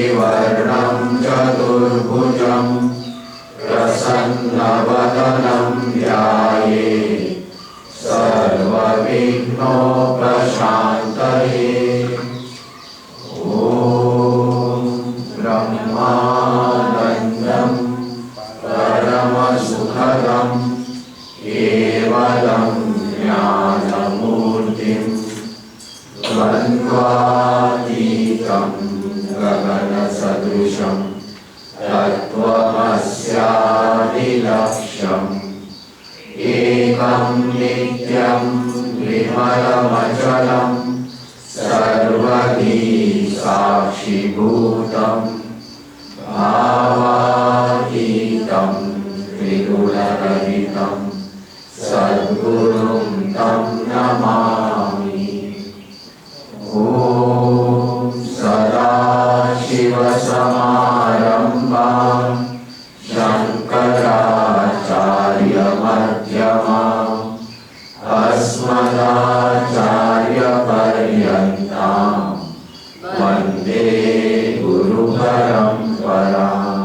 शशिवर्णं चतुर्भुजं प्रसन्नवदनं ध्यायेत् सर्वविघ्नोपशान्तये। ॐ ब्रह्मानन्दं परमसुखदं केवलं ज्ञानमूर्तिं द्वन्द्वातीतं गगनसदृशं तत्त्वमस्यादिलक्ष्यम् एकं नित्यं विमलमचलं सर्वधी साक्षिभूतं भावातीतं त्रिगुणरहितं सद्गुरुं तं नमामि। ॐ सदाशिवसमारम्भां शङ्कराचार्यमध्यमाम् अस्मदाचार्यपर्यन्तां वन्दे गुरुपरम्परां।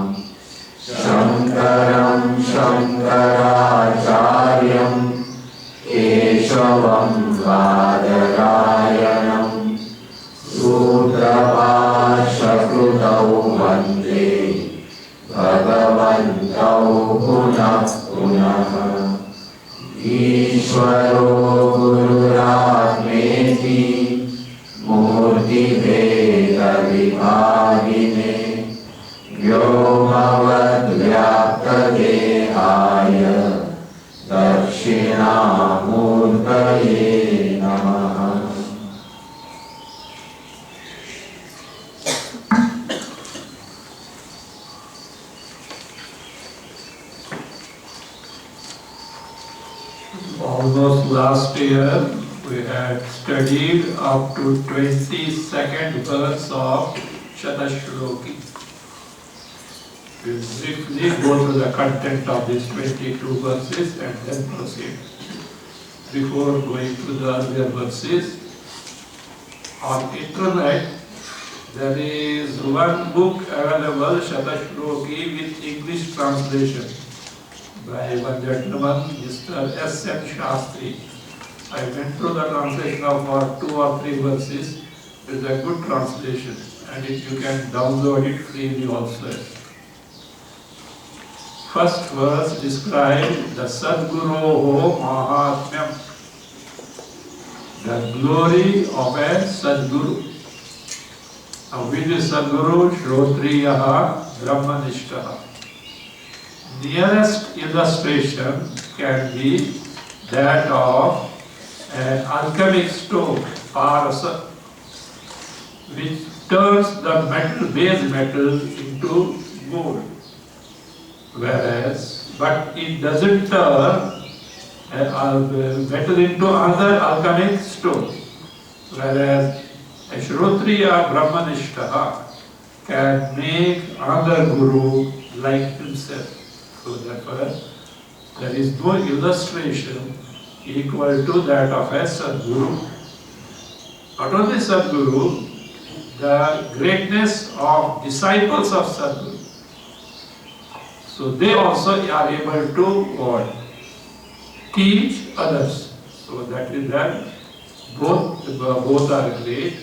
शङ्करं शङ्कराचार्यं केशवं बादरायणं सूत्रभाष्यकृतौ वन्दे भगवन्तौ पुनः पुनः। ईश्वरो गुरुरात्मेति मूर्तिभेदविभागिने व्योमवद्व्याप्तदेहाय दक्षिणामूर्तये नमः। Almost last year we had studied up to 22nd verse of Shatashloki. We will briefly go through the content of these 22 verses and then proceed. Before going through the earlier verses, on internet there is one book available, Shatashloki, with English translation by one gentleman, Mr. S.M. Shastri. I went through the translation of 2 or 3 verses. It is a good translation and you can download it freely also. First verse describes the Sadguroho Mahatmyam, the glory of a Sadguru. Now with the Sadguru, Shrotriyaha Brahmanishtaha. Nearest illustration can be that of an alchemic stone, parasa, which turns the metal, base metal into gold. But it doesn't turn metal into another alchemic stone. Whereas a Shrotriya Brahmanishtaha can make another guru like himself. So therefore, there is no illustration equal to that of a Sadguru. Not only Sadguru, the greatness of disciples of Sadguru. So they also are able to teach others. So that is that both are great.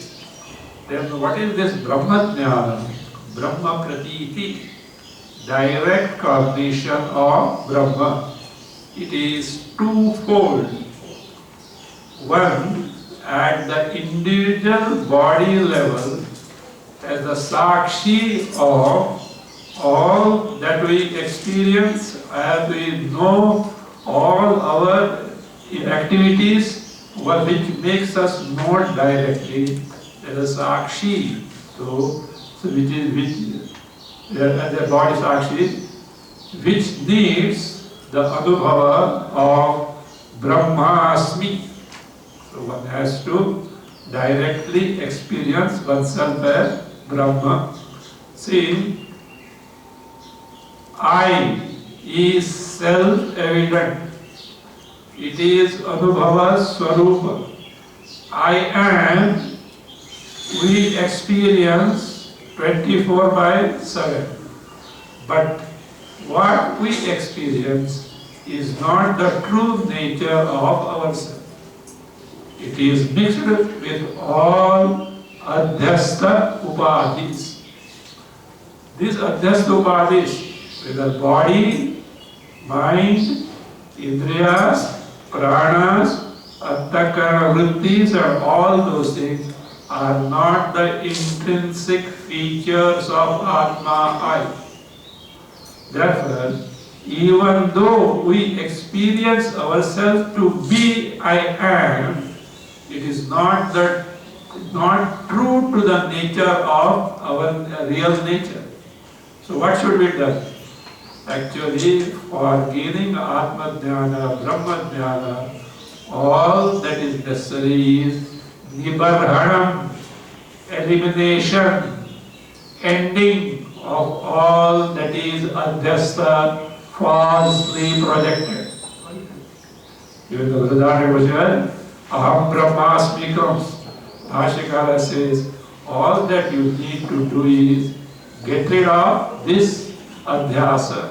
Then what is this Brahma Jnana? Brahma Pratiti. Direct cognition of Brahma. It is twofold. One, at the individual body level, as the Sakshi of all that we experience, as we know all our activities, which makes us know directly, as a Sakshi. So which the body Sakshi, which needs the Anubhava of Brahmasmi. So one has to directly experience oneself as Brahma. See, I is self-evident. It is Anubhava Swarupa. I am, we experience 24/7. But what we experience is not the true nature of ourselves. It is mixed with all adhyastha upadhis. These adhyastha upadhis, whether body, mind, indriyas, pranas, antakarana vrittis, and all those things are not the intrinsic features of Atma I. Therefore, even though we experience ourselves to be I am, it is not true to the nature of our real nature. So what should be done? Actually, for gaining Atma Dhyana, Brahma Dhyana, all that is necessary is Nibarhanam, elimination, ending of all that is adhyastha, falsely projected. Even the Vrindavan version, Aham Brahmasmi comes. Bhashyakara says, all that you need to do is get rid of this adhyasa.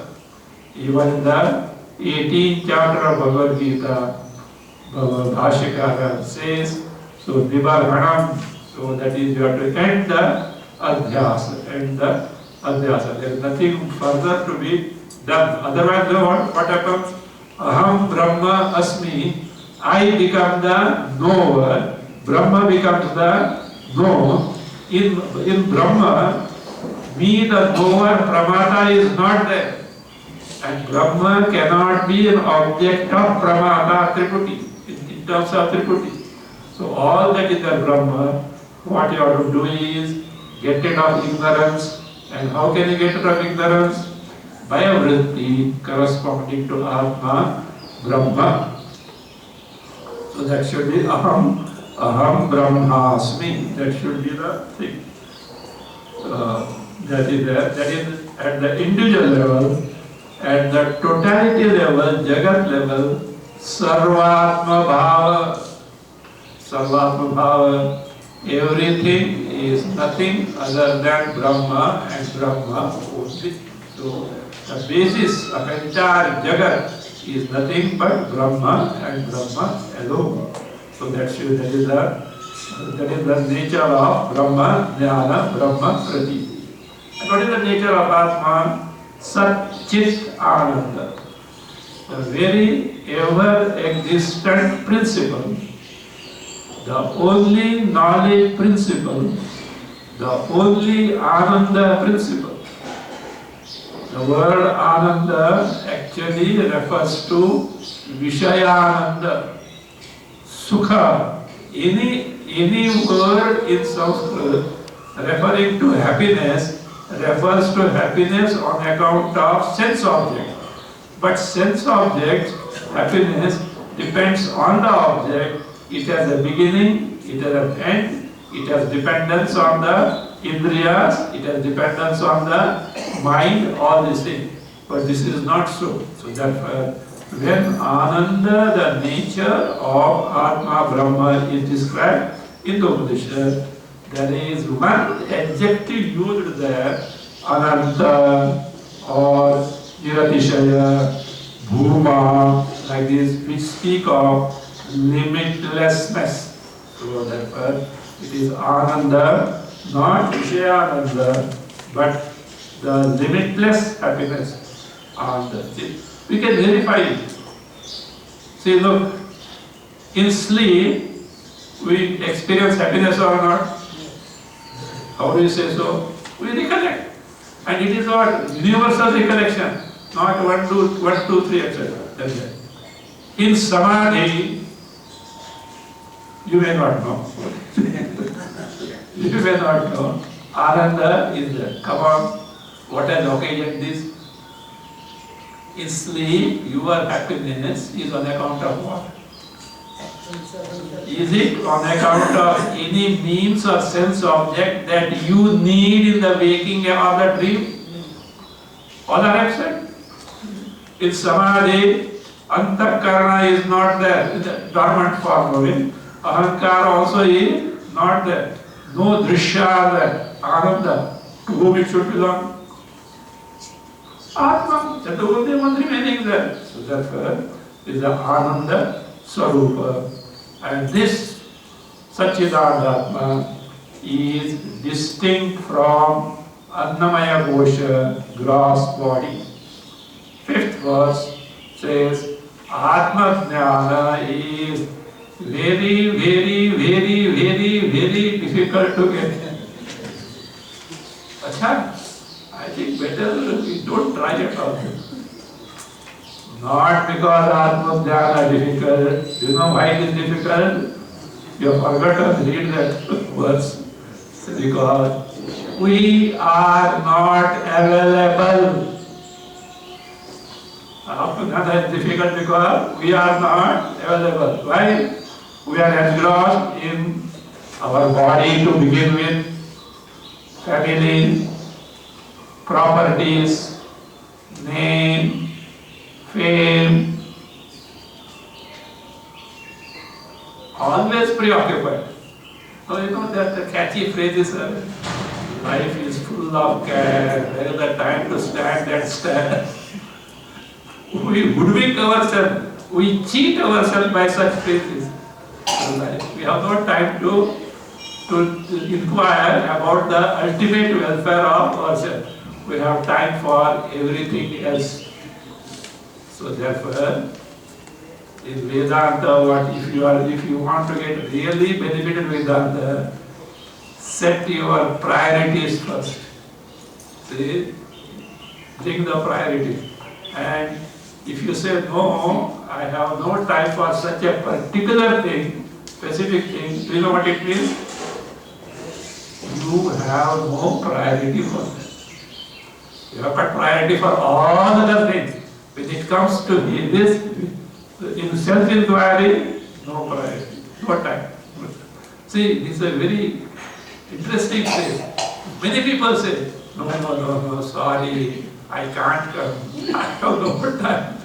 Even in the 18th chapter of Bhagavad Gita, Bhashyakara says, so Nibarhanam, so that is you have to end the adhyasa, There is nothing further to be done. Otherwise, what happens? Aham Brahma Asmi, I become the knower, Brahma becomes the known. In Brahma, me the knower, Pramata is not there. And Brahma cannot be an object of Pramata Triputi, in terms of Triputi. So all that is the Brahma, what you have to do is get rid of ignorance. And how can you get rid of ignorance? By a vritti corresponding to Atma, Brahma. So that should be Aham Brahmasmi. That should be the thing. That is at the individual level, at the totality level, Jagat level, Sarvatma Bhava, everything is nothing other than Brahma and Brahma only. So the basis of entire Jagat is nothing but Brahma and Brahma alone. So that is the nature of Brahma Jnana, Brahma Pratiti. And what is the nature of Atma? Sat Chit Ananda. The very ever-existent principle, the only knowledge principle, the only Ananda principle. The word Ananda actually refers to Vishayananda, Sukha. Any word in Sanskrit referring to happiness refers to happiness on account of sense object. But sense object, happiness, depends on the object. It has a beginning, it has an end, it has dependence on the indriyas, it has dependence on the mind, all these things. But this is not so. So therefore, when Ananda, the nature of Atma Brahma, is described in the Upanishad, there is one adjective used there, Ananta or Niratishaya, Bhuma, like this, which speak of limitlessness. So therefore, it is Ananda, not Vishayananda, but the limitless happiness. Ananda. We can verify it. See, look, in sleep, we experience happiness or not? How do you say so? We recollect. And it is what? Universal recollection. Not 1, 2, 3, etc. In Samadhi, you may not know. You may not know. Ananda is there. Come on, what has occasioned this? In sleep, your happiness is on account of what? Is it on account of any means or sense object that you need in the waking or the dream? All are absent. In Samadhi, Antakarana is not there, in the dormant form of it. Ahankara also is not there. No drishya are there. Ananda, To whom it should belong? Atma. That's the only one remaining there. So therefore, is the Ananda Swarupa. And this Satchidananda is distinct from Annamaya Kosha, gross body. Fifth verse says, Atma Jnana is very, very, very, very, very difficult to get. Achha, I think better we don't try at all. Not because Atma Jnana is difficult. You know why it is difficult? You have forgotten to read that verse. Because we are not available. Atma Jnana is difficult because we are not available. Why? We are engrossed in our body to begin with, family, properties, name, fame, always preoccupied. So you know that the catchy phrase is, life is full of care, there is a time to stand and stare. We hoodwink ourselves, we cheat ourselves by such phrases. We have no time to inquire about the ultimate welfare of ourselves. We have time for everything else. So therefore, in Vedanta, if you want to get really benefited Vedanta, set your priorities first. See, bring the priority. And if you say, no, I have no time for such a particular thing, specific thing, do you know what it means? You have no priority for that. You have got priority for all other things. When it comes to this, in self-inquiry, no priority, no time. See, this is a very interesting thing. Many people say, no, sorry, I can't come. I have no time.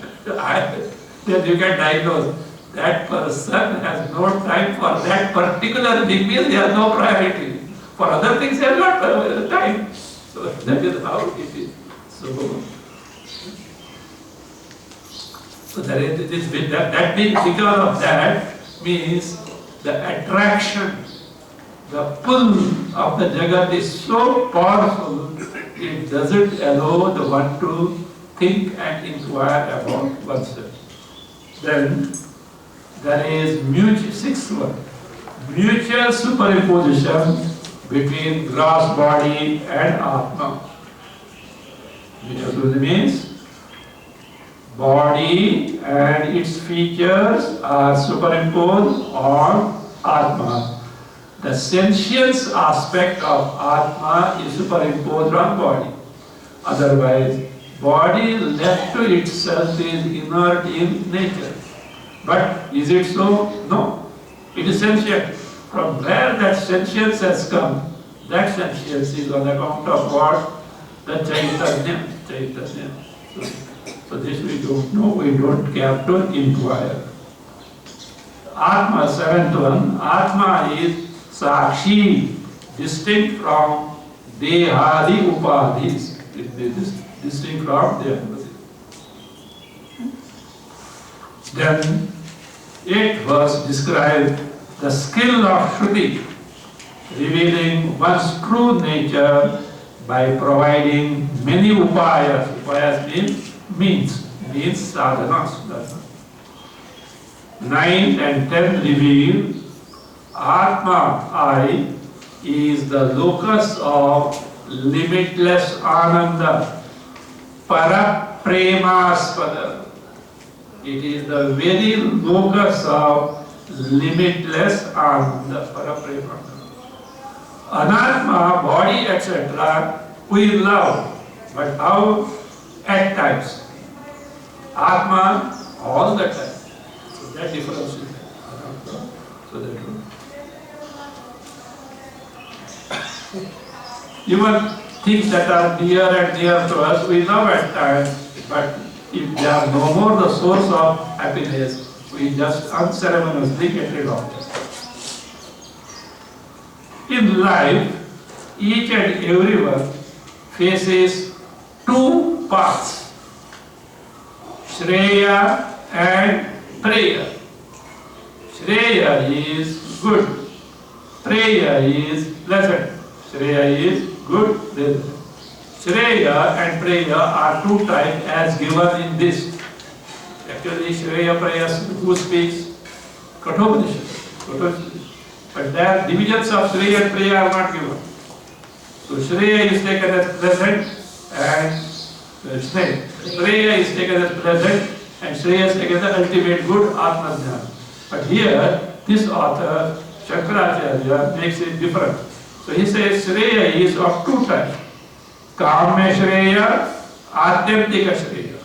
Then you can diagnose. That person has no time for that particular thing, means he has no priority. For other things, he has got time. So that is how it is. So that is this bit, that being because of that means the attraction, the pull of the Jagat is so powerful, it doesn't allow the one to think and inquire about oneself. Then there is sixth one, mutual superimposition between gross body and Atma. Mutual means body and its features are superimposed on Atma. The sentience aspect of Atma is superimposed on body. Otherwise, body left to itself is inert in nature. But is it so? No. It is sentient. From where that sentience has come, that sentience is on account of what? The Chaitanya. So this we don't know, we don't care to inquire. Atma, seventh one, Atma is Sakshi, distinct from Dehadi Upadhis. Distinct from Dehadi. Then, 8th verse describes the skill of Shruti, revealing one's true nature by providing many upayas. Upayas means sadhanas. 9th and 10th reveal Atma, I, is the locus of limitless ananda, parapremaspada. It is the very locus of limitless ananda, parapremaspada. Anatma, body, etc., we love, but how? At times. Atma, all the time. So that difference is there. So that one. Even things that are near and near to us, we love at times, but if they are no more the source of happiness, we just unceremoniously get rid of them. In life, each and everyone faces two paths, Shreya and Preya. Shreya is good, Preya is pleasant. Shreya is good, pleasant. Shreya and Preya are two types as given in this. Actually, Shreya, Preya, who speaks? Kathopanishad. But there divisions of Shreya and Preya are not given. So Shreya is taken as pleasant and Preya is taken as pleasant and Shreya is taken as ultimate good, Atma Jnana. But here, this author, Shankaracharya, makes it different. So he says Shreya is of two types. Kamya Shreya, Atyamtika Shreya.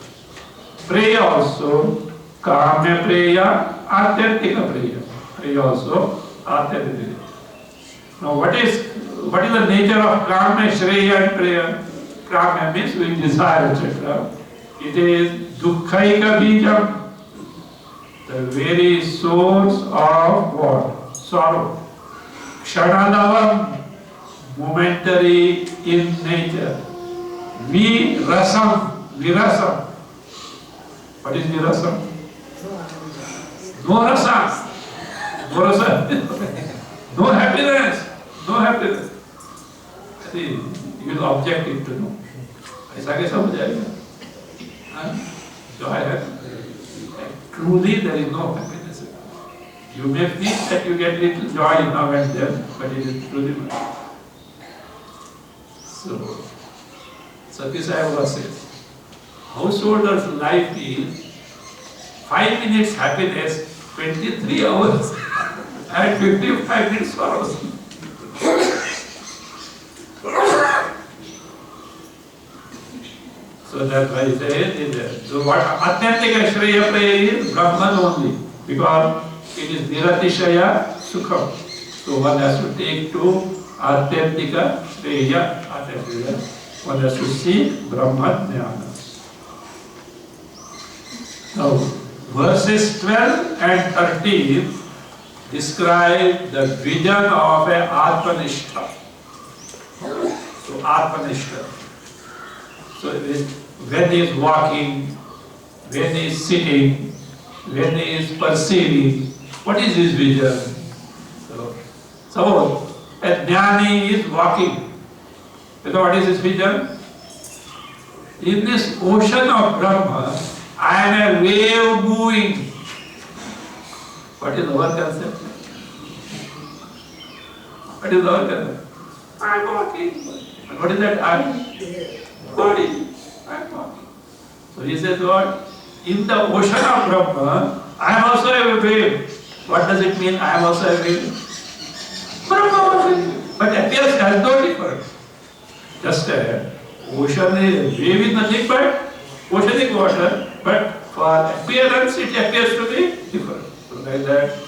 Preya also, Kamya Preya, Atyamtika Preya. Preya also, Atyamtika. Now what is the nature of Kamya Shreya and Preya? Kamya means we desire, etc. It is Dukkhaika Bijam, the very source of what? Sorrow. Kshanadavam, momentary in nature. Virasam. What is virasam? No rasa. No rasa. No happiness. No happiness. See, you will object it to know. ऐसा कैसा हो जाएगा? So I have. Truly there is no happiness. You may think that you get little joy now and then, but it is truly not. So, Sati Sai says, householder's life is 5 minutes happiness, 23 hours and 55 minutes sorrows. So that's why he says, so what Atyantika Shreya Preya is Brahman only, because it is Niratishaya Sukham. So one has to take to Atyantika Shreya, one has to see Brahman Jnana. Now, verses 12 and 13 describe the vision of a Atmanishta. So Atmanishta. So when he is walking, when he is sitting, when he is perceiving, what is his vision? So a jnani is walking. You know what is his vision? In this ocean of Brahma, I am a wave moving. What is our concept? What is our concept? I am walking. And what is that I? Body. I am walking. So he says what? In the ocean of Brahma, I am also a wave. What does it mean? I am also a wave. Brahma, but appears as no different. Just a ocean is wave is nothing but oceanic water, but for appearance it appears to be different. So like that.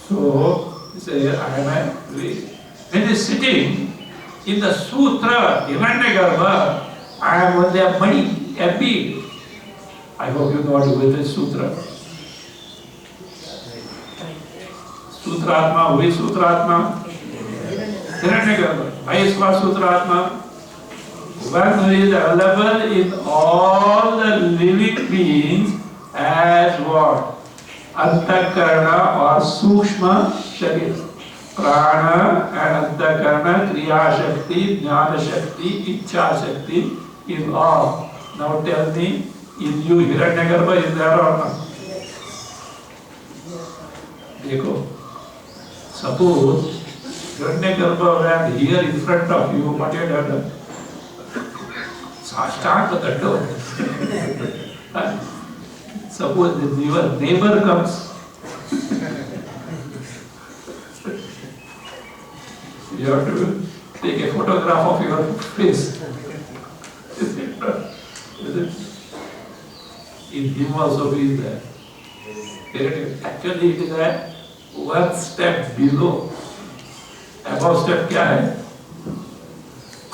So he says I am a wave. When he is sitting in the sutra, Hiranyagarbha, I am only a mani, a bead. I hope you know what is the sutra. Sutratma, who is Sutratma? Hiranyagarbha. Why is called Sutratma? One who is available in all the living beings as what? Antakarana or Sukshma Sharir. Prana and Antakarana, Kriya Shakti, Jnana Shakti, Ichha Shakti is all. Now tell me, in you Hiranyagarbha is there or not? Dekho. Suppose Hiranyagarbha were here in front of you, what you have done? Start with the door. Suppose your neighbor comes. You have to take a photograph of your face. In him also he is there. Actually it is a one step below. Above step क्या है?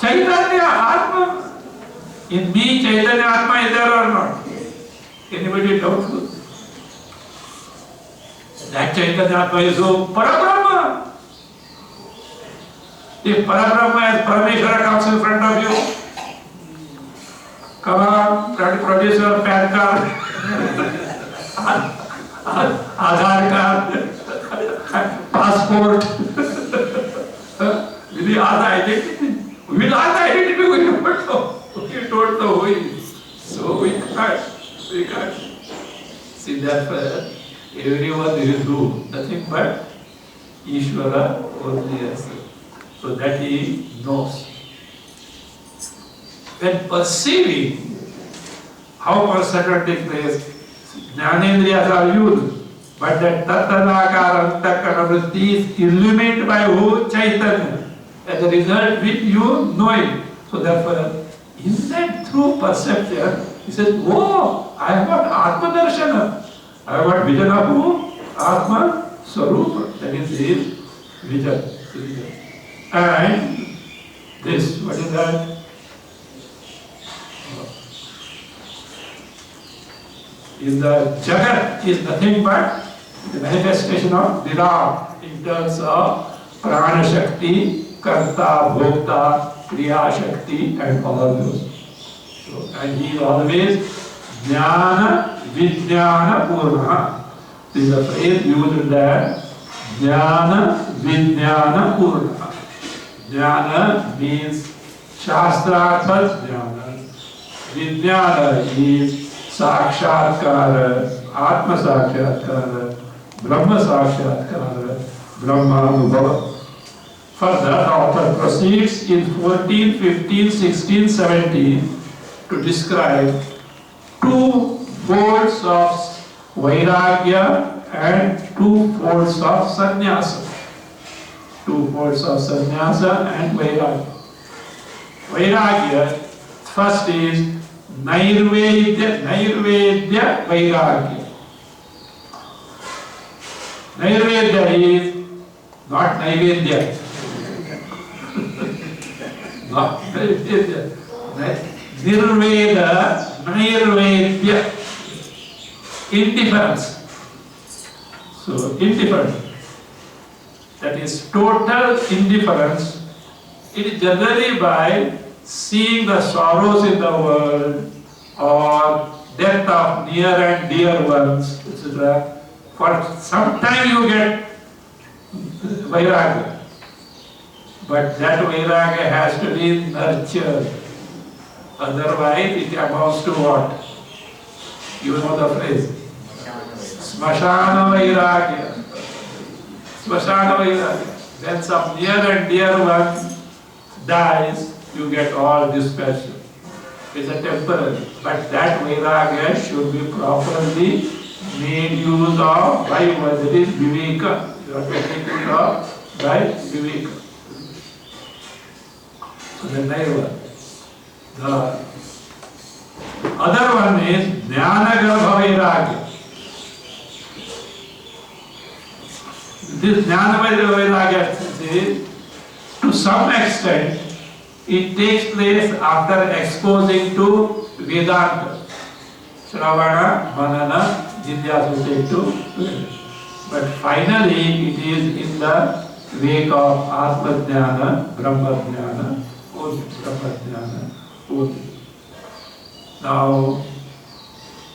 Chaitanya Atma. In me, Chaitanya Atma is there or not? Anybody doubtful? That Chaitanya Atma is so Parabrahma. If Parabrahma as Parameshwara comes in front of you, Come on, try to produce your PAN card, Aadhaar card, passport. Will you ask the identity? We will ask the identity, we don't know. We don't know who he is. So we can't. See, therefore, everyone will do nothing but Ishvara only as. So that he knows. When perceiving how perception takes place, Jnanendriyas are used, but that Tattadakara Antakara vritti is illuminated by who? Chaitanya. As a result, which you know it. So therefore, in that through perception, he says, oh, I have got Atma Darshana. I have got vision of who? Atma Swarupa. That is his vision. And this, what is that? In the Jagat is nothing but the manifestation of Virat in terms of Prana Shakti, Karta, Bhokta, Kriya Shakti, and all those. So, and he is always Jnana Vijnana Purna. This is a phrase used in that Jnana Vijnana Purna. Jnana means Shastrartha Jnana. Vijnana is Sakshatkara, Atma Sakshatkara, Brahma Sakshatkara, Brahma Anubhava. Further, the author proceeds in 14, 15, 16, 17 to describe two folds of Vairagya and two folds of Sannyasa. Two folds of Sannyasa and Vairagya. Vairagya, first is Nirvedya Vairagya. Nirvedya is not Naivedya. Not Naivedya. Nirvedya. Indifference. So, indifference. That is total indifference. It is generally by seeing the sorrows in the world or death of near and dear ones, etc. For some time you get Vairagya. But that Vairagya has to be nurtured. Otherwise it amounts to what? You know the phrase. Smashana Vairagya. Smashana Vairagya. When some near and dear one dies, you get all this passion. It's a temporary. But that Vairagya should be properly made use of by what it is Viveka. You are taking it of by Viveka. So the Naiva. The other one is Jnanagarbha Vairagya. This Jnanagarbha Vairagya is, to some extent, it takes place after exposing to Vedanta. Shravana, Manana, Jidyasu take to. But finally, it is in the wake of Atma Jnana, Brahma Jnana, Brahma Jnana. Now,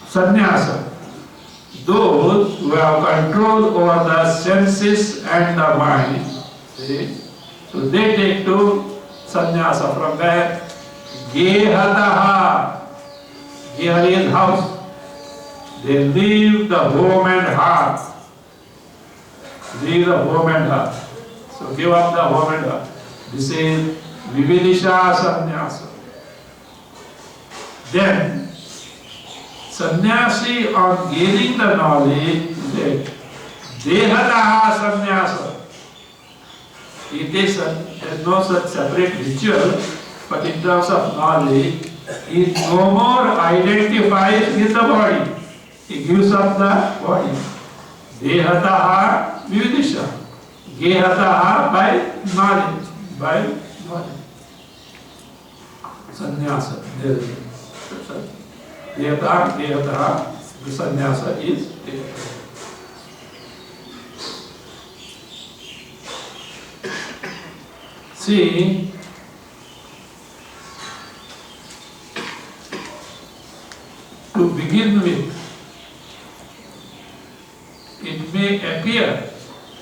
Sannyasa. Those who have control over the senses and the mind, see? So they take to Sannyasa from where? Gehataha. Geha is house. They leave the home and heart. Leave the home and heart. So give up the home and heart. This is Vividisha Sannyasa. Then, Sannyasi on gaining the knowledge, said, Dehataha Sannyasa. It is there's no such separate ritual, but in terms of knowledge, he no more identifies with the body. He gives up the body. Dehataha Vividisha. Gehataha by knowledge. By knowledge. Sannyasa. Dehataha, the sannyasa is Dehataha. See, to begin with, it may appear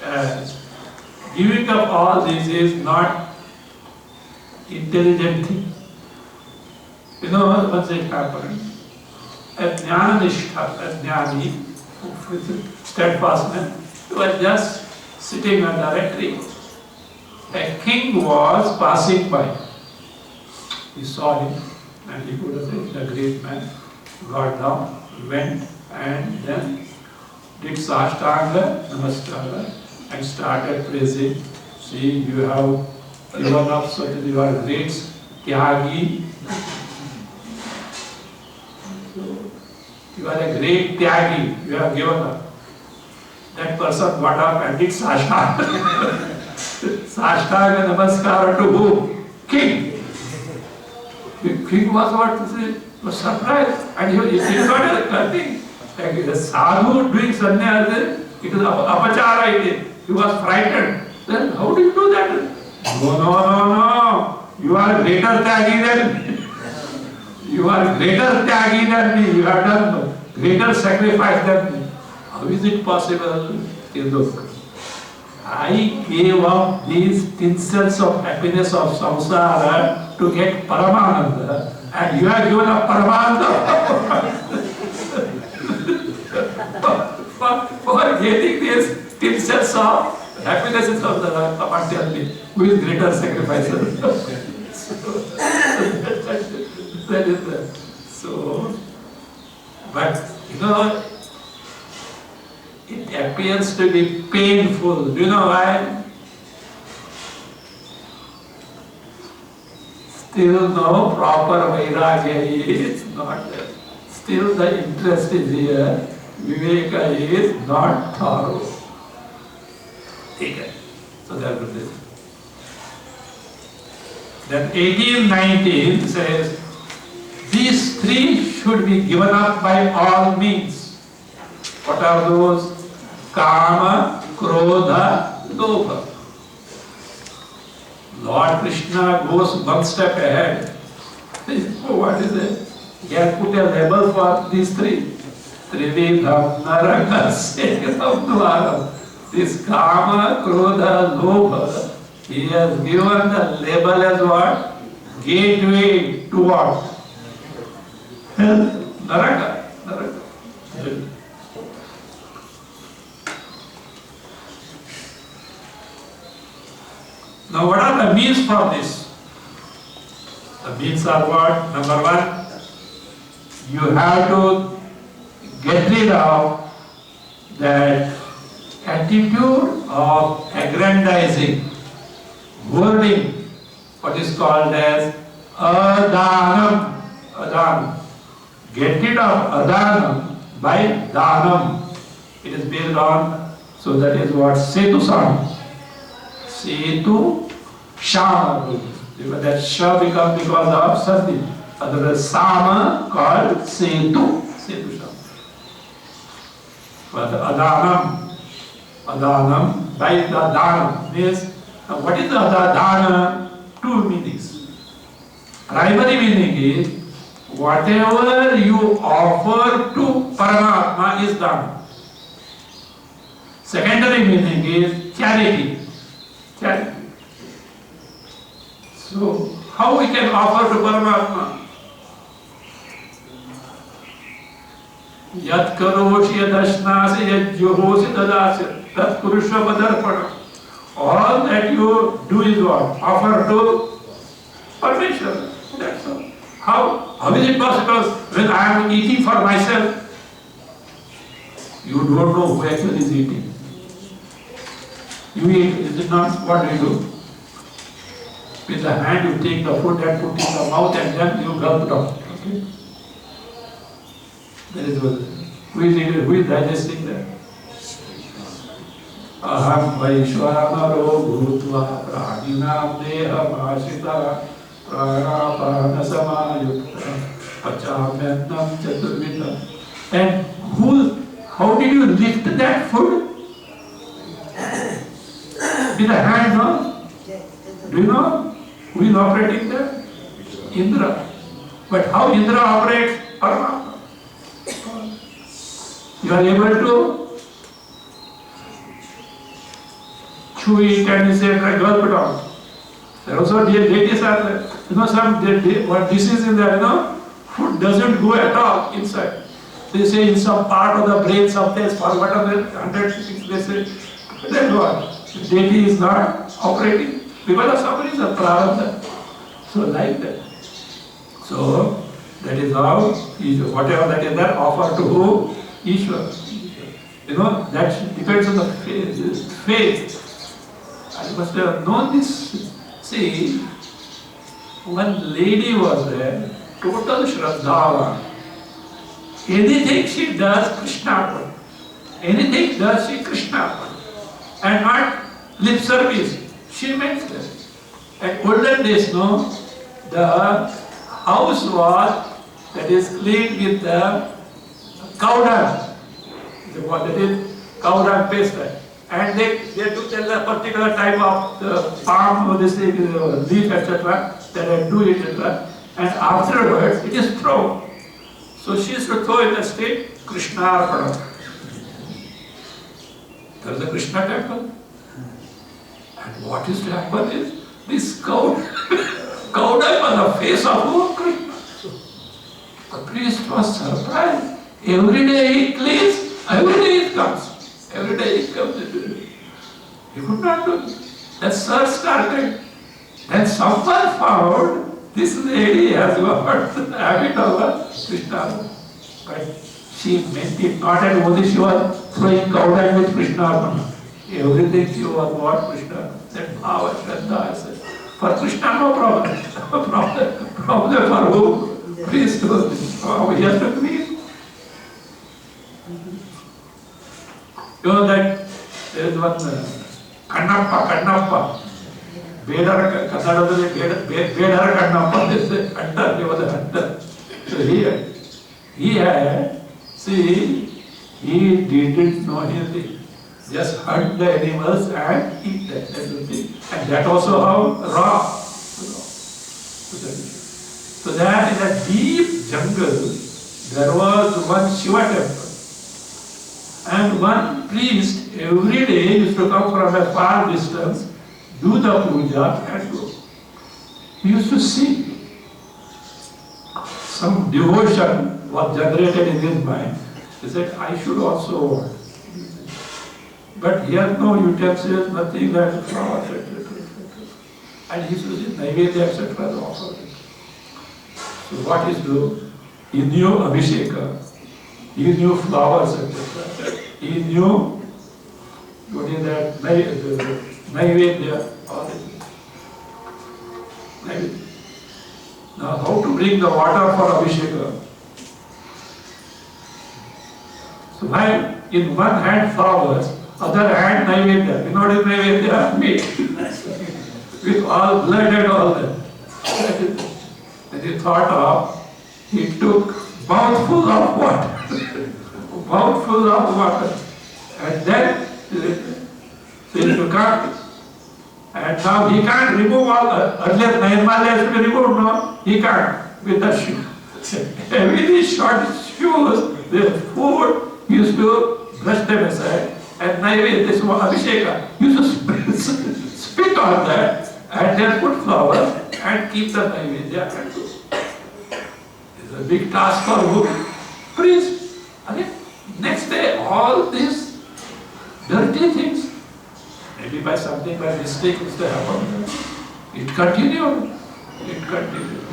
as giving up all this is not intelligent thing. You know what it happened? A Jnananishta, a Jnani, with steadfastness, he was just sitting under a tree. A king was passing by. He saw him and he could have said, the great man got down, went and then did Sashtanga, Namaskara and started praising. See, you have given up so that you are great Tyagi. You are a great Tyagi, you have given up. That person got up and did Sashtanga. Sashtanga Namaskara to whom? King. The king was what to say, was surprised and he got a thing. Like the sadhu doing sannyasa, it was apachara. He was frightened. Then how do you do that? No. You are greater Tyagi than me. You are greater Tyagi than me. You have done greater sacrifice than me. How is it possible? Look, I gave up these tinsels of happiness of samsara to get Paramananda, and you have given up Paramananda for getting these tinsels of happiness of the Patyalli, who is greater sacrificer. That is the, so, but you know, it appears to be painful. Do you know why? Still no proper vairagya is not there. Still the interest is here. Viveka is not thorough. Okay. So that was it. Then 1819 says, these three should be given up by all means. What are those? Kama, Krodha, Lobha. Lord Krishna goes one step ahead. What is it? He has put a label for these three. Trividham Narakasya Dvaram. This Kama, Krodha, Lobha, he has given the label as what? Gateway to what? Hell, Naraka. Now what are the means for this? The means are what? Number one, you have to get rid of that attitude of aggrandizing, hoarding, what is called as adanam. Adanam. Get rid of adanam by danam. It is based on, so that is what? Setu Sam. Setu Shama. That Sha becomes because of Sati. Otherwise Sama called Setu. Setu Shama. But Adanam. Adanam by the Danam means, what is the Dana? Two meanings. Primary meaning is, whatever you offer to Paramatma is Dana. Secondary meaning is charity. Charity. So, how we can offer to Paramatma? Yat karoshi yadashnasi yadjuhosi dadasya tat kurusha padarpana. All that you do is what? Offer to permission. That's all. How is it possible when I am eating for myself? You don't know who actually is eating. You eat, is it not? What do you do? With the hand you take the food and put in the mouth and then you gulp it up. Okay? That is what it is. Who is eating? Who is digesting that? Aham vaishwanaro bhutva praninaam deham ashita pranapana samayukta pachamyannam chaturvita. And how did you lift that food? With the hand, no? Do you know who is operating there? Indra. But how Indra operates? Paramatma. You are able to chew it and you say, gulp it out. There also deities are there. What disease in there, food doesn't go at all inside. They say in some part of the brain, sometimes for whatever 100 things they say, then what? The deity is not operating because of some reason, prarabdha. So like that. So that is how whatever that is there, offer to who? Ishwar. That depends on the faith. I must have known this. See, one lady was there, total Shraddha. Anything she does, Krishna. Anything does she Krishna. And not lip service. She makes that. At olden days, the house was that is cleaned with the cow dung. That is cow dung paste. And they took a particular type of the palm or this leaf, etc. That I do it, etc. And afterwards it is thrown. So she used to throw in the state Krishna Arpada. There is a Krishna temple. And what is to happen is this cow dung on the face of who? Krishna. The priest was surprised. Every day he cleans, every day it comes. Every day he comes into it. He could not do it. That search started. Then someone found this lady has got the habit of Krishna. But she meant it not at only she was throwing cow dung with Krishna. Everything she was what Krishna. That Bhava Shraddha, I said. For Krishna, no problem. Problem for who? Priest. He has to clean. That there is one Kannappa. Bedar Kannappa, they say, hunter, he was a hunter. So he had, see, he didn't know anything. Just hunt the animals and eat them, everything. And that also how raw. So that in a deep jungle, there was one Shiva temple. And one priest every day used to come from a far distance, do the puja and go. He used to see. Some devotion was generated in his mind. He said, I should also want. But here no utensils, nothing like flowers, etc. And he used to say, Naivedya, etc. offer. So what is do? He knew Abhisheka. He knew flowers, etc. He knew what is that? Naivedya. Now, how to bring the water for Abhisheka? So, while in one hand flowers, other hand Naivedya. You know what is Naivedya? Meat. With all blood and all that. And he thought of, he took mouthful of water. Mouthful of water. And then, so you can't. And now he can't remove all, earlier Nirmala has to be removed, no? He can't, with the shoe. Every short shoes, the food, he used to brush them aside. And Naivedya, this was Abhisheka, used to spit on that, and then put flowers, and keep the Naivedya and do. It's a big task for who? Priest. Okay? Next day, all these dirty things, maybe by something, by mistake, which they happen, it continued. It continued.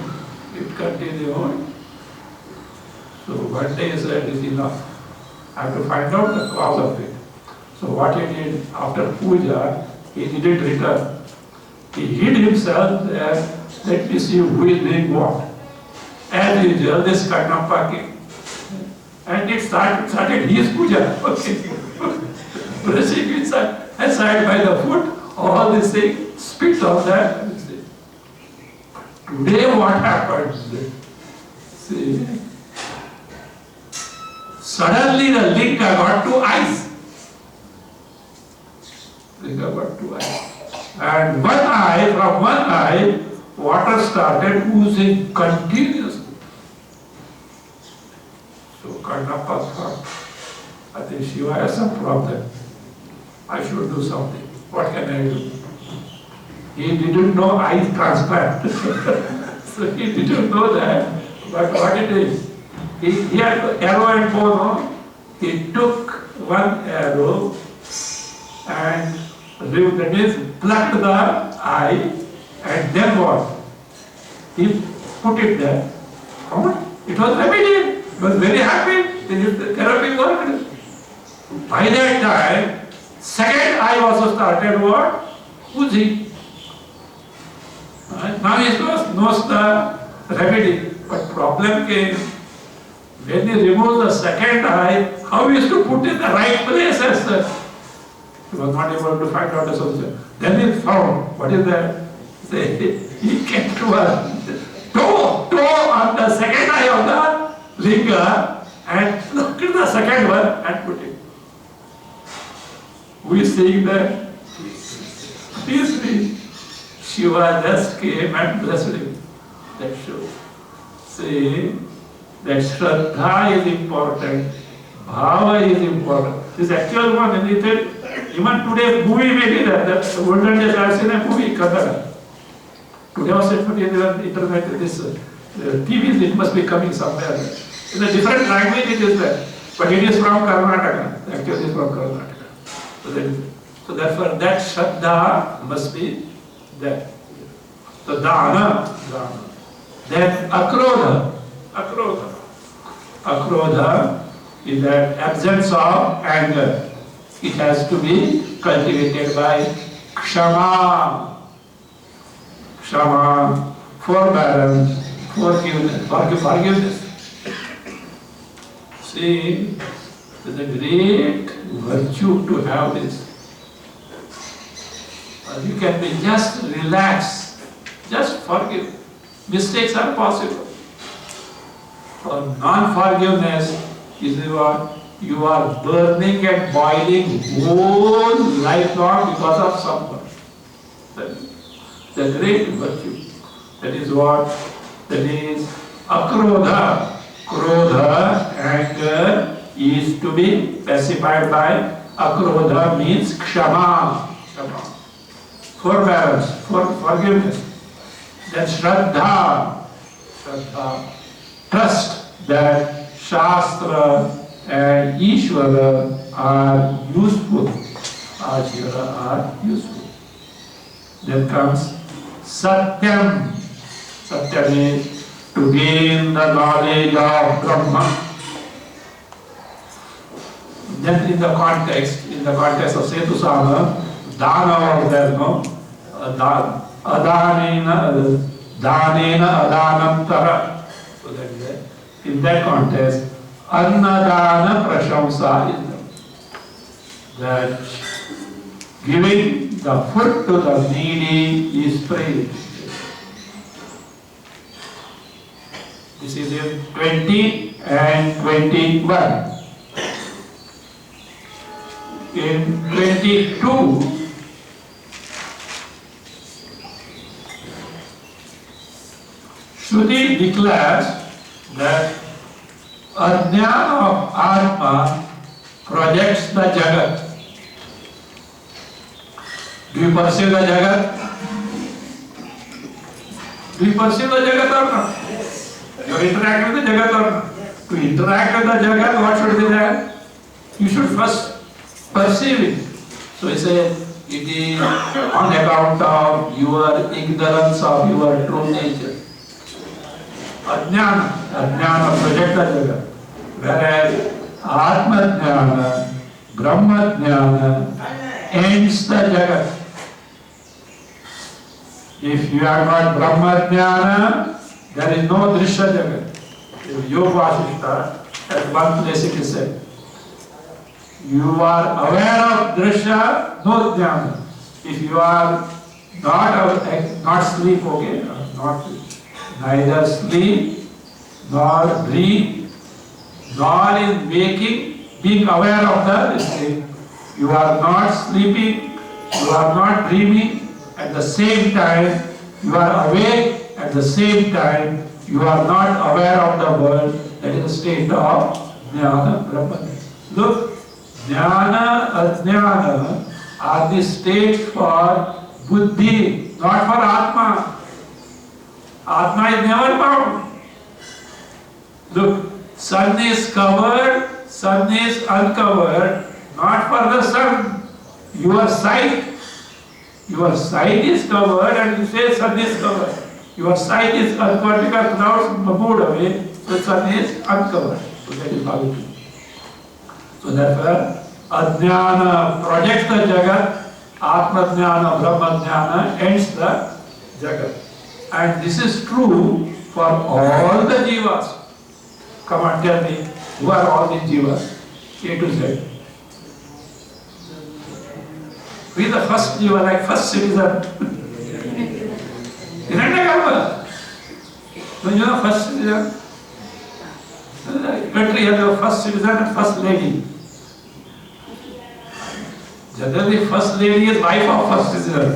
It continued. So one day he said, it is enough. I have to find out the cause of it. So what he did, after puja, he didn't return. He hid himself there, let me see who is doing what. As usual, this Kannappa came. And it started his puja. Okay. Brushing inside, aside by the foot, all these things, spit on that. Today what happened? See, suddenly the linga got two eyes. Linga got two eyes. And from one eye, water started oozing continuously. So Kannappa thought, I think Shiva has some problem. I should do something. What can I do? He didn't know eye transplant. So he didn't know that. But what it is, he had arrow and bow, no? He took one arrow and that means plucked the eye, and then what? He put it there. It was immediate. He was very happy. The therapy worked. By that time, second eye also started what? Oozing. Now he knows the remedy. But problem came when he removed the second eye, how he is to put in the right place as such. He was not able to find out a solution. Then he found, what is that? He kept one toe on the second eye of the linga and looked at the second one and put it. Who is saying that? Please me. Shiva just came and blessed him. That shows. See, that Shraddha is important, Bhava is important. This actual one, and it is, even today, movie may be there. The olden days I have seen a movie, Kannada. Today also it may be on the internet, this TV, it must be coming somewhere. In a different language it is there. But it is from Karnataka. Actually it is from Karnataka. So therefore that Shraddha must be there. So Dana. Then Akrodha. Akrodha is that absence of anger. It has to be cultivated by Kshama. Kshama, forbearance, forgiveness. See, it is a great virtue to have this. You can be just relaxed, just forgive. Mistakes are possible. For non-forgiveness is what you are burning and boiling whole life long because of someone. The great virtue. That is what? That is akrodha. Krodha, anger, is to be pacified by akrodha means kshama. Forbearance, forgiveness. Then Shraddha, trust that Shastra and Ishvara are useful. Ashvara are useful. Then comes Satyam. Satyam is to gain the knowledge of Brahma. Then in the context of Setusama, Dana was there, no? Adanena adanam tara. So that is it. In that context, Annadana prashamsa is that giving the food to the needy is praise. This is in 20 and 21. In 22, Shruti declares that Ajnana of Atma projects the Jagat. Do you perceive the Jagat? Do you perceive the Jagat or not? You interact with the Jagat or not? To interact with the Jagat, what should be there? You should first perceive it. So he said, it is on account of your ignorance of your true nature. Ajnana project the Jagat. Whereas Atma Jnana, Brahma Jnana ends the Jagat. If you are not Brahma Jnana, there is no Drishya Jagat. Yoga Vasishta, at one place it is said. You are aware of Drishya, no Jnana. If you are not sleep, okay, neither sleep, nor dream, nor in waking, being aware of the sleep. You are not sleeping, you are not dreaming, at the same time you are awake, at the same time you are not aware of the world. That is the state of Jnana Brahman. Look, Jnana, ajnana are the states for buddhi, not for Atma. Atma is never bound. Look, sun is covered, sun is uncovered, not for the sun. Your sight is covered and you say sun is covered. Your sight is uncovered because clouds moved away, so sun is uncovered. So that is how it is. So therefore, Ajnana projects the Jagat, Atma Jnana, Brahma Jnana ends the Jagat. And this is true for all the Jivas. Come on, tell me, who are all the Jivas? A to Z. Who is the first Jiva, like first citizen? Hiranyagarbha. So you know first citizen? Country has a first citizen and first lady. Generally, first lady is wife of first citizen.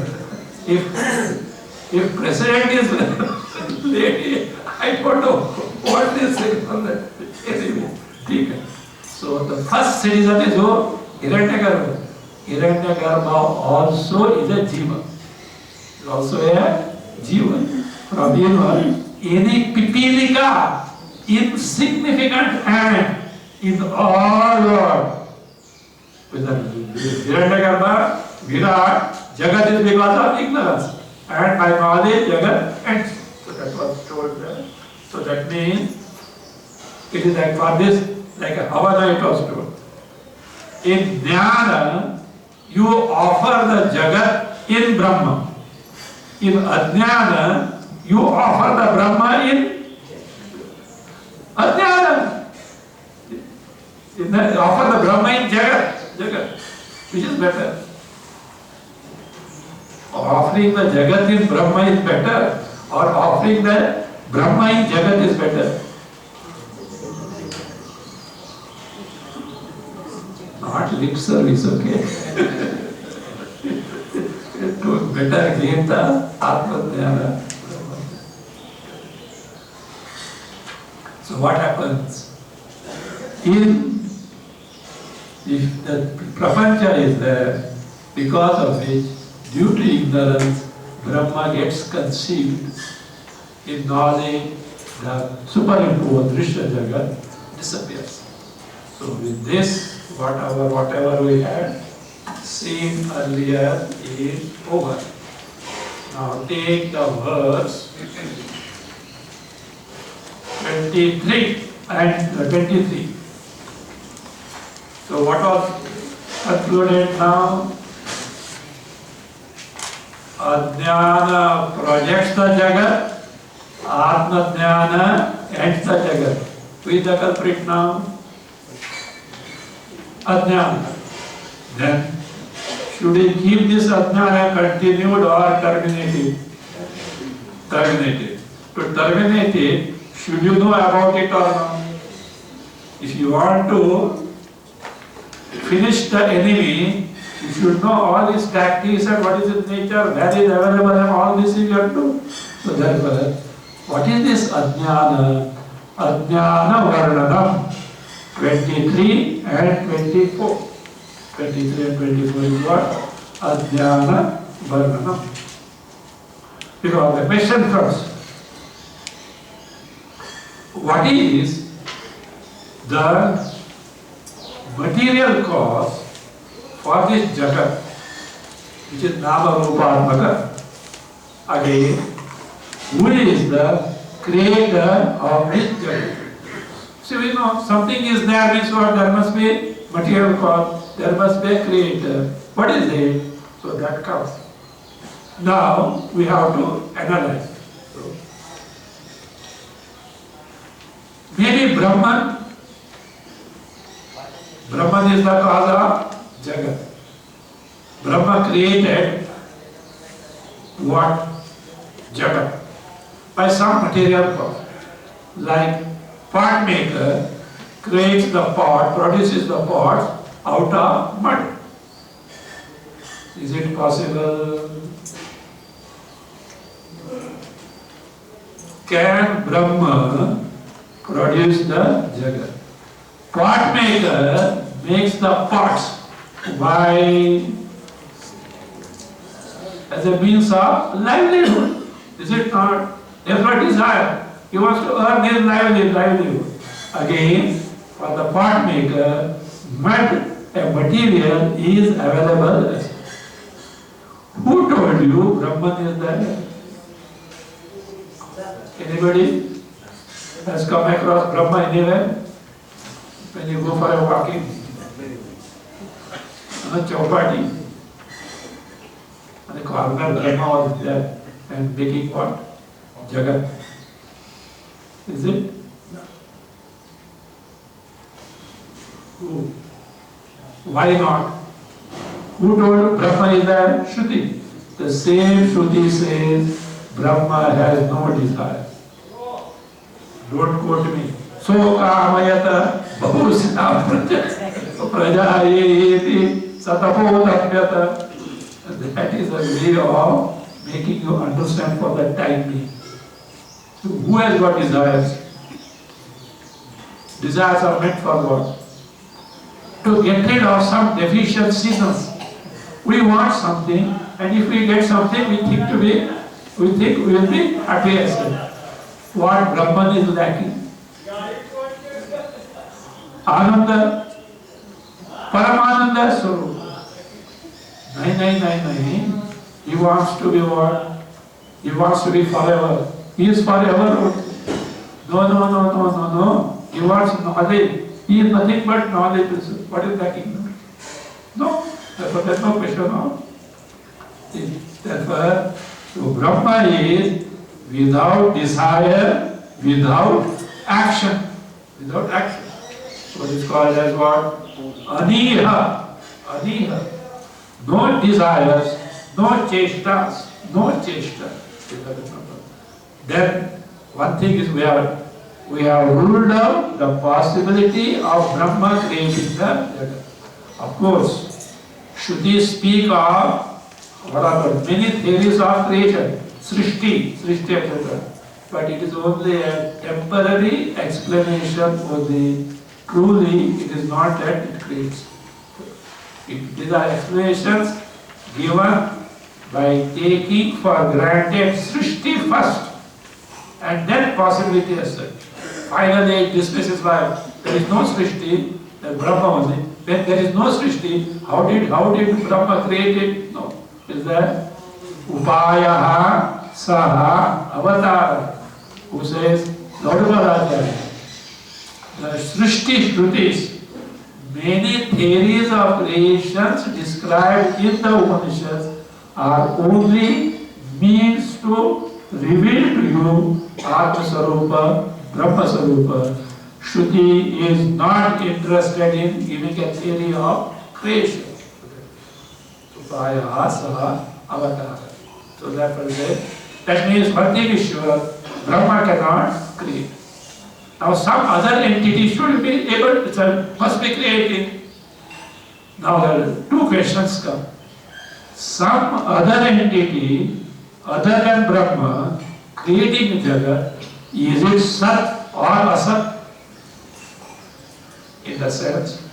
If president is lady, I don't know what they say on that. Anyway, so the first citizen is who? Hiranyagarbha. Hiranyagarbha also is a jiva. Is also a jiva. From here, any pipilika, insignificant ant in all world. Hiranyagarbha, Virat, Jagat is because of ignorance. And by knowledge, Jagat ends. So that was told there. So that means, it is like for this, like a Havana it was told. In Jnana, you offer the Jagat in Brahma. In Ajnana, you offer the Brahma in Ajnana. Offer the Brahma in Jagat, which is better. Offering the Jagat in Brahma is better, or offering the Brahma in Jagat is better. Not lip service, okay? To better gain the Atma Jnana. So what happens? If the prapancha is there, because of which, due to ignorance, Brahma gets conceived. In knowledge, the superimposed Drishya Jagat disappears. So with this, whatever we had seen earlier is over. Now take the verse 23 and 23. So what was concluded now? Ajnana projects the Jagat, Atma Jnana ends the Jagat. Who is the culprit now? Ajnana. Then, should we keep this Ajnana continued or terminated? Terminated. To terminate it, should you know about it or not? If you want to finish the enemy, you should know all his tactics and what is his nature, where is available, and all this you have to. So therefore, what is this Ajnana? Ajnana Varnanam. 23 and 24. 23 and 24 is what? Ajnana Varnanam. Because the question comes, what is the material cause for this Jagat, which is Nama Rupa Atmaka? Again, who is the creator of this Jagat? So we know something is there, means what? There must be material cause, there must be a creator. What is it? So that comes. Now we have to analyze. So, maybe Brahman is the cause of Jagat. Brahma created what? Jagat. By some material cause. Like pot maker creates the pot, produces the pot out of mud. Is it possible? Can Brahma produce the Jagat? Pot maker makes the pots by as a means of livelihood. Is it not? There's no desire. He wants to earn his livelihood. Again, for the pot maker, mud, a material, is available. Who told you Brahman is there? Anybody has come across Brahma anywhere? When you go for a walking? On a chowpati. And the corner Brahma was there and making what? Jagat. Is it? Who? Why not? Who told Brahma is there? Shruti. The same Shruti says Brahma has no desire. Don't quote me. So kamayata bahusita praja yeti satapodapyata. That is a way of making you understand for the time being. So who has got desires? Desires are meant for what? To get rid of some deficiencies. We want something, and if we get something, we think we will be happy as well. What Brahman is lacking? Ananda, Paramananda Swarup. 9999. He wants to be what? He wants to be forever. He is forever. No. He wants knowledge. He is nothing but knowledge. What is lacking? No. Therefore, there is no question of it. Therefore, so Brahma is without desire, without action. Without action. So it is called as what? Aniha. Aniha. No desires, no chestas, no chesta. Then one thing is we have ruled out the possibility of Brahma creating the Jagat. Of course, Shruti speak of what are the many theories of creation, Srishti, etc. But it is only a temporary explanation only. Truly, it is not that it creates. These are explanations given by taking for granted Srishti first and then possibility as such. Finally, it dismisses by there is no Srishti, the Brahma only. When there is no Srishti, how did Brahma create it? No. Is there Upayaha Saha Avatar, who says, Laudavadacharya, the Srishti Shrutis, many theories of creations described in the Upanishads are only means to reveal to you Atma Sarupa, Brahma Sarupa. Shruti is not interested in giving a theory of creation. Upaya Saha Avatar. So therefore that means one thing is sure, Brahma cannot create. Now some other entity should be able to, must be created. Now there are two questions come. Some other entity, other than Brahma, creating Jagat, is it Sat or Asat? In the sense,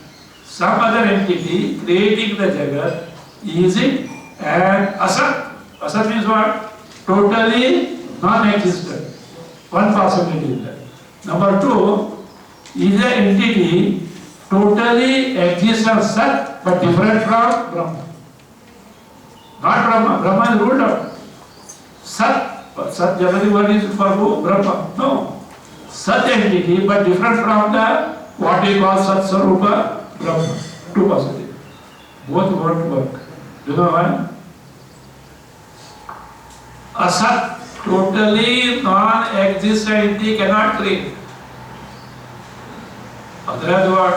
some other entity creating the Jagat, is it an Asat? Asat means what? Totally non-existent. One possibility is there. Number two, is an entity totally exists as Sat but different from Brahma. Not Brahma. Brahma is ruled out. Sat. But Sat generally word is for who? Brahma. No. Sat entity but different from the what we call Sat Sarupa Brahma. Two possibilities. Both won't work. Do you know why? Asat, totally non-existent entity cannot create. Otherwise what?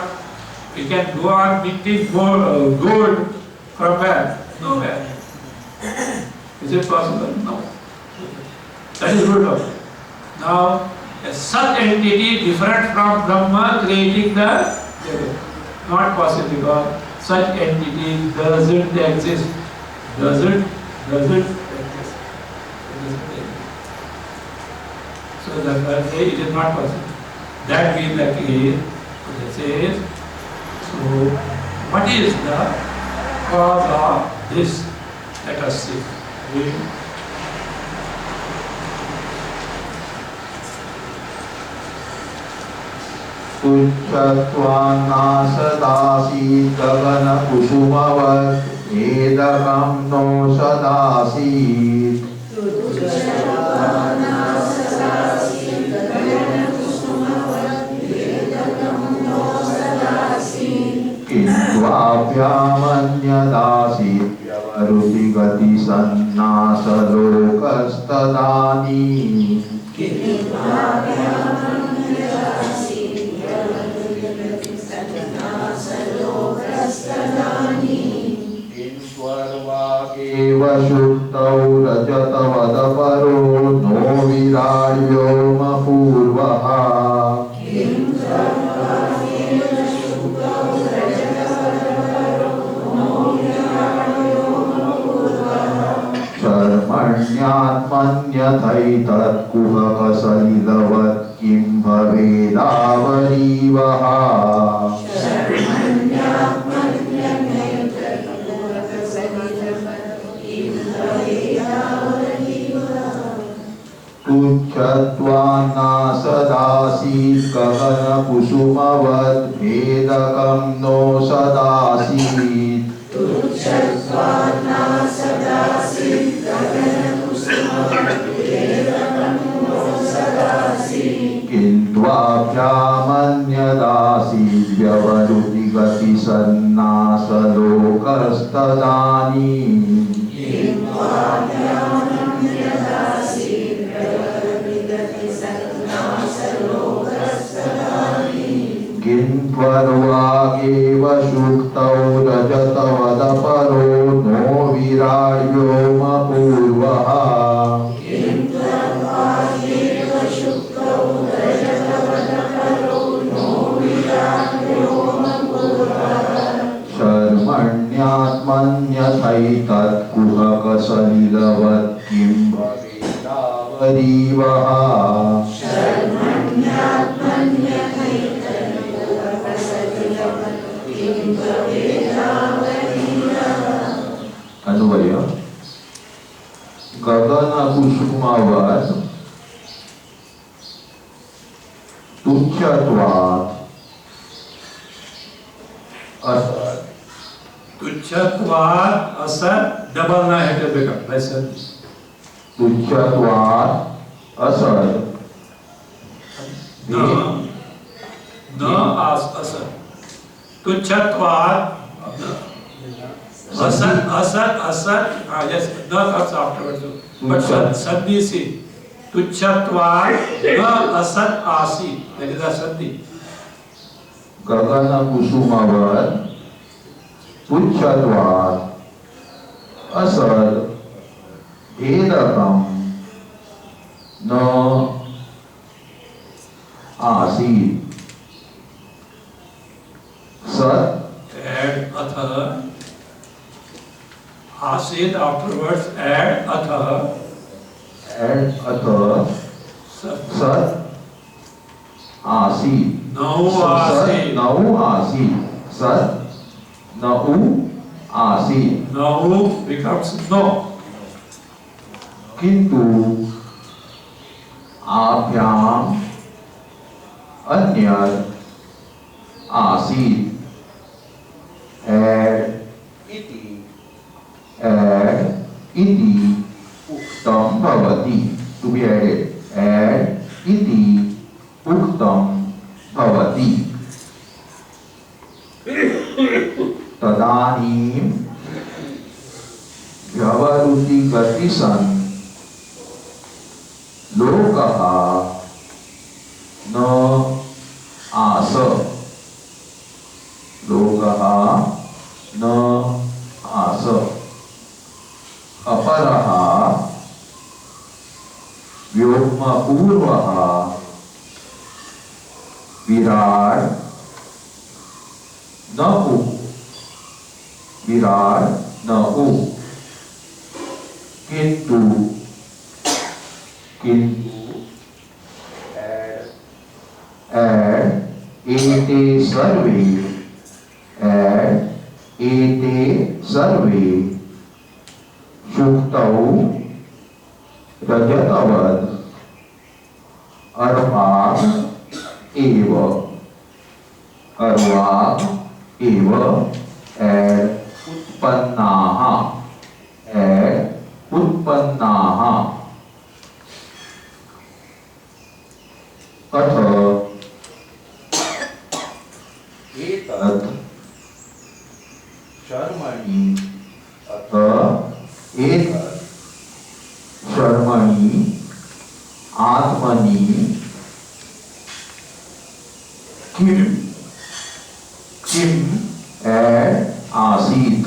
We can go on minting gold from where? Nowhere. Is it possible? No. That is ruled out. Now, a such entity different from Brahma creating the Jagat. Not possible because such entity doesn't exist. Doesn't exist. So that it is not possible. That being the case, it says, So, what is the cause of this? Let us see. तुच्छत्वान्नासदासीत् गगनकुसुमवत् वेदकं नो सदासीत् किन्त्वाप्यामन्यदासीत् व्यवहृति गतिसन्नासलोकस्तदानीम् एव शुद्धौ रजतवदपरो नो विराड्योमपूर्वः शर्मण्यात्मन्यथैतत्कुहकसलिलवत् किं भवेदावरीवः तुच्छत्वान्नासदासीत् गगनकुसुमवत् भेदकं नो सदासीत् किन्त्वाप्यामन्यदासीत् व्यवहृति गतिसन्नासलोकस्तदानीम् किन्त्वर्वागेव शुक्तौ रजतवदपरो नो विराड्योमपूर्वः शर्मण्यात्मन्यथैतत्कुहकसलिलवत् किं भवेदावरीवः अन्वय गगनकुसुमवत् तुच्छत्वात् असत् तुच्छत्वात् असत् डबल ना है बेटा वैसे तुच्छत्वात् असत् न असत् तुच्छत्वात् असत yes not comes afterwards but sandhi see tuchhatvat na asat asi that is a sandhi gagana kusumavat tuchhatvat asat edakam na asi sat and atha asid afterwards add atha sat asi nau asi sat nau asi nau becomes no किंतु आभ्याम अन्यत् आसीत् इति उक्तं भवति to be added इति उक्तं भवति तदानीं व्यवहृति गति सन् लोकः न आस लोकः न आस अपरः व्योमपूर्वः विराट् न उ विराट् न उ किंतु एते सर्वे and ete sarve shuktau rajatavad arvag eva and utpannaha अथ एतत् शर्मणि आत्मनि किम आसीत्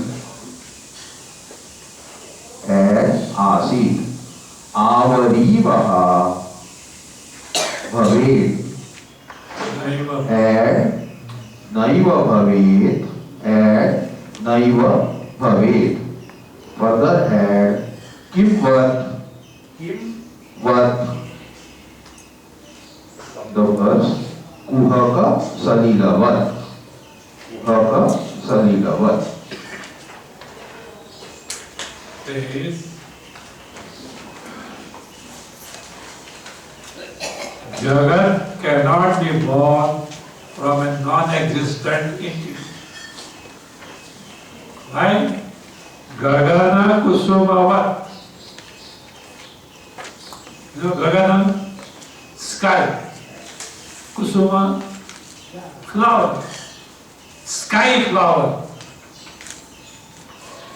आवरीवः भवेत् नैव भवेत् further add kimvat from the verse kuhaka salilavat says Jagat cannot be born from a non-existent entity. Why? Gagana kusumavat. You know Gagana? Sky. Kusuma? Flower. Sky flower.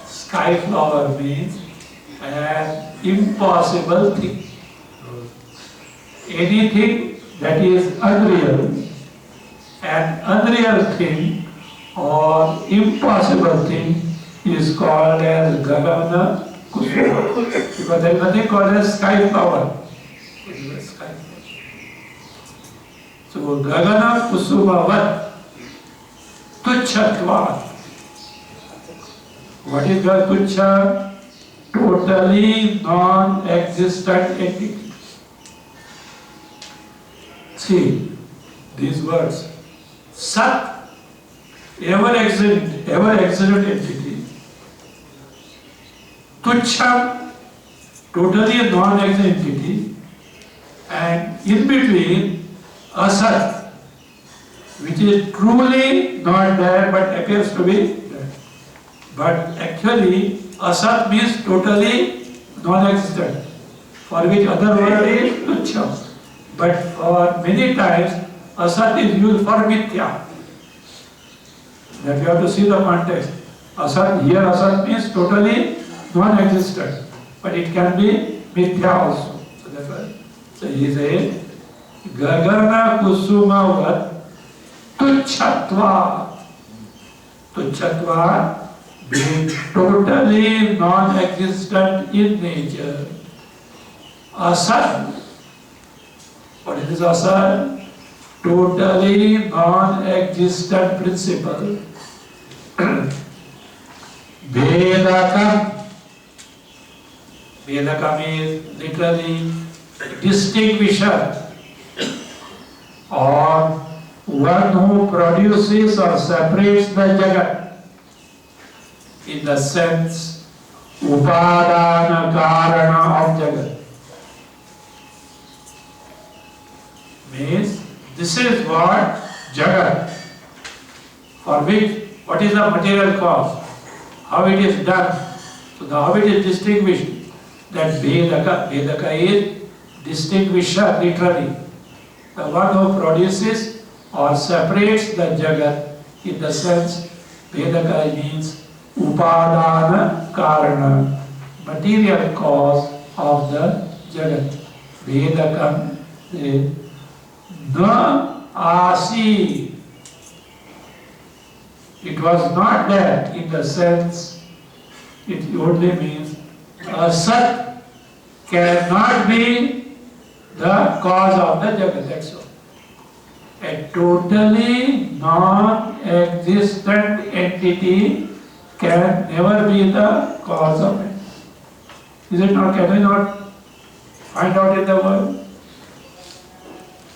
Sky flower means an impossible thing. Anything that is unreal, an unreal thing or impossible thing is called as Gagana Kusuma. Because there is nothing called as sky flower. So Gagana Kusumavat Tuchhatvat. What is the Tucha? Totally non-existent entity. See these words. Sat, ever existent entity. Tuchha, totally non-existent entity. And in between, Asat, which is truly not there but appears to be there. But actually, Asat means totally non-existent, for which other word is Tuchha. But for many times, Asat is used for Mithya. That you have to see the context. Asat, here Asat means totally non-existent, but it can be Mithya also. So that's why. So he says, Gagana Kusumavat Tuchhatva. Tuchhatva being totally non-existent in nature. Asat. What is this asat? Totally non-existent principle. Vedakam. Vedakam is literally distinguisher, or one who produces or separates the Jagat, in the sense Upadana Karana of Jagat. Means this is what Jagat, for which what is the material cause, how it is done. So how it is distinguished, that Vedaka is distinguisher literally, the one who produces or separates the Jagat, in the sense Vedaka means Upadana Karana, material cause of the Jagat. Vedakam Na Asi. It was not that, in the sense, it only means Asat cannot be the cause of the Jagat. That's all. A totally non-existent entity can never be the cause of it. Is it not? Can we not find out in the world?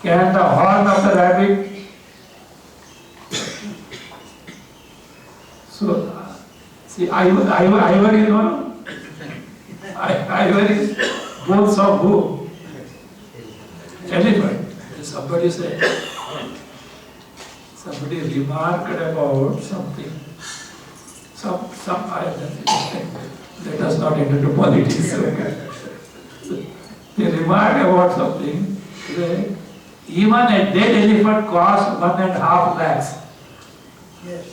Can the horn of the rabbit So, see, ivory is one. Ivory is bones of who? Elephant. Somebody said, somebody remarked about something. Let us not enter into politics. They remarked about something. That even a dead elephant costs 1.5 lakhs. Yes.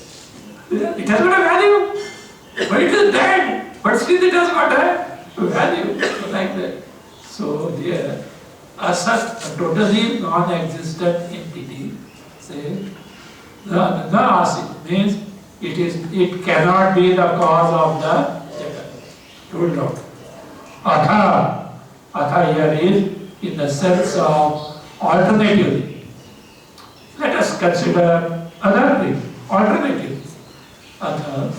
It has got a value, but it is dead. But still it has got a value. So like that. So here, a totally non-existent entity, say, the asit means it cannot be the cause of the jagat. Ruled out. Atha here is in the sense of alternative. Let us consider other thing, alternative. Atha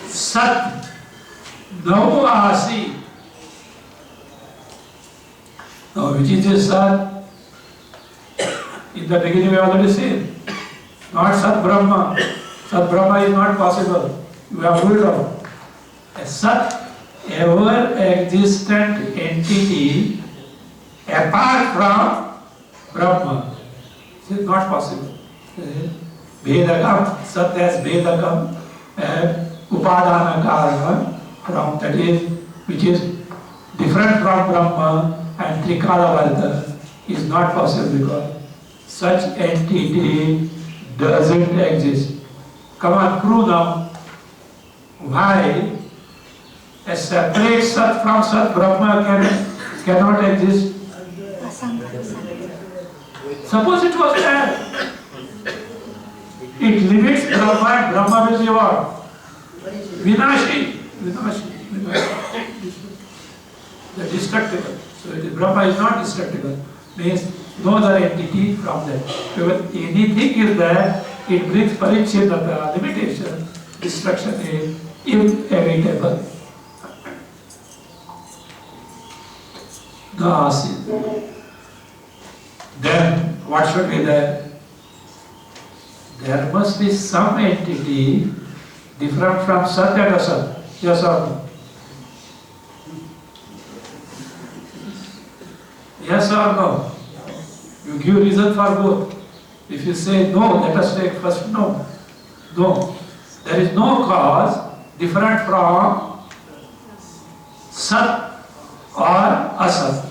sat no asi. Now which is this sat? In the beginning we already seen. Not Sat Brahma. Sat Brahma is not possible. You have ruled out. A Sat, ever existent entity apart from Brahma. This is not possible. Vedagam, Sat as Vedagam, Upadana Karma, from that is, which is different from Brahma and Trikala Varta, is not possible because such entity doesn't exist. Come on, prove now why a separate Sat from Sat Brahma cannot exist. Suppose it was there. It limits Brahma and Brahma will be what? Vinashi. The destructible. So it is, Brahma is not destructible. Means no other entity from that. If anything is there, it brings parichedata, limitation, destruction is inevitable. Then what should be there? There must be some entity different from Sat and Asat. Yes or no? Yes or no? You give reason for both. If you say no, let us take first no. No. There is no cause different from Sat or Asat.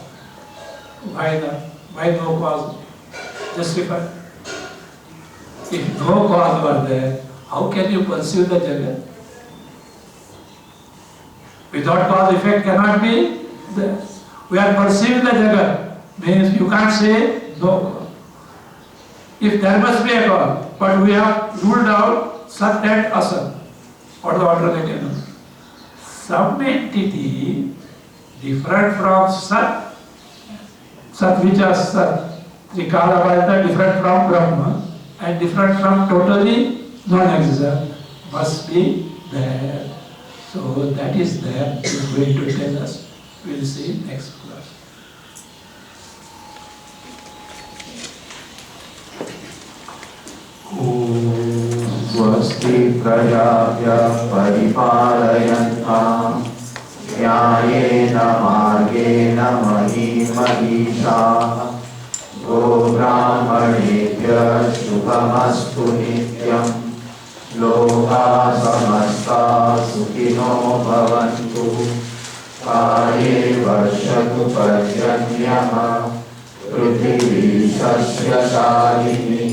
Why not? Why no cause? Justify. If no cause were there, how can you perceive the Jagat? Without cause effect cannot be there. We are perceiving the Jagat, means you can't say no cause. If there must be a cause, but we have ruled out Sat and Asat. What is the alternative? Some entity different from Sat, Sat which is Sat, Trikala Varta different from Brahma, and different from totally non-existent, must be there. So that is there, is going to tell us. We will see next class. स्वस्ति प्रजाभ्यः परिपालयन्ताम् न्यायेन मार्गेण महीं महिषाः गोब्राह्मणेभ्यः शुभमस्तु नित्यम् लोकाः समस्ताः सुखिनो भवन्तु काले वर्षतु पर्जन्यः पृथिवी सस्यशालिनी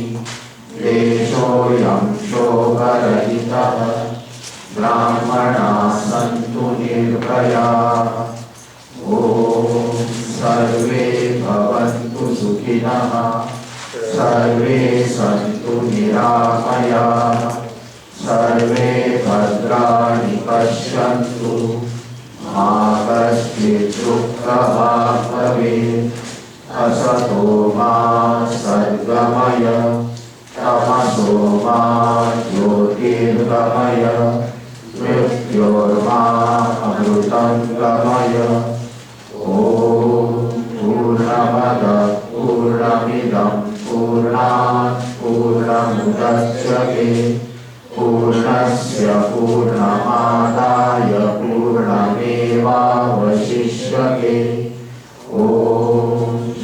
देशोऽयं शोकरहितः ब्राह्मणाः सन्तु निर्भयाः ॐ सर्वे भवन्तु सुखिनः सर्वे सन्तु निरामयाः सर्वे भद्राणि पश्यन्तु मा कश्चित् दुःखभाग् भवेत् असतो मा सद्गमय तमसो मा ज्योतिर्गमय मृत्योर्मा अमृतं गमय ॐ पूर्णमदः पूर्णमिदं पूर्णामिदं पूर्णात् पूर्णमुदच्यते पूर्णस्य पूर्णमादाय पूर्णमेवावशिष्यते ॐ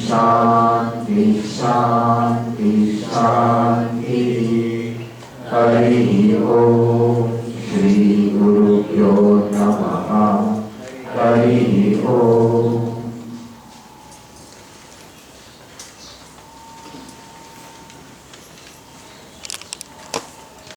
शान्ति शान्ति शान्तिः हरिः ॐ श्री गुरुभ्यो नमः हरिः ॐ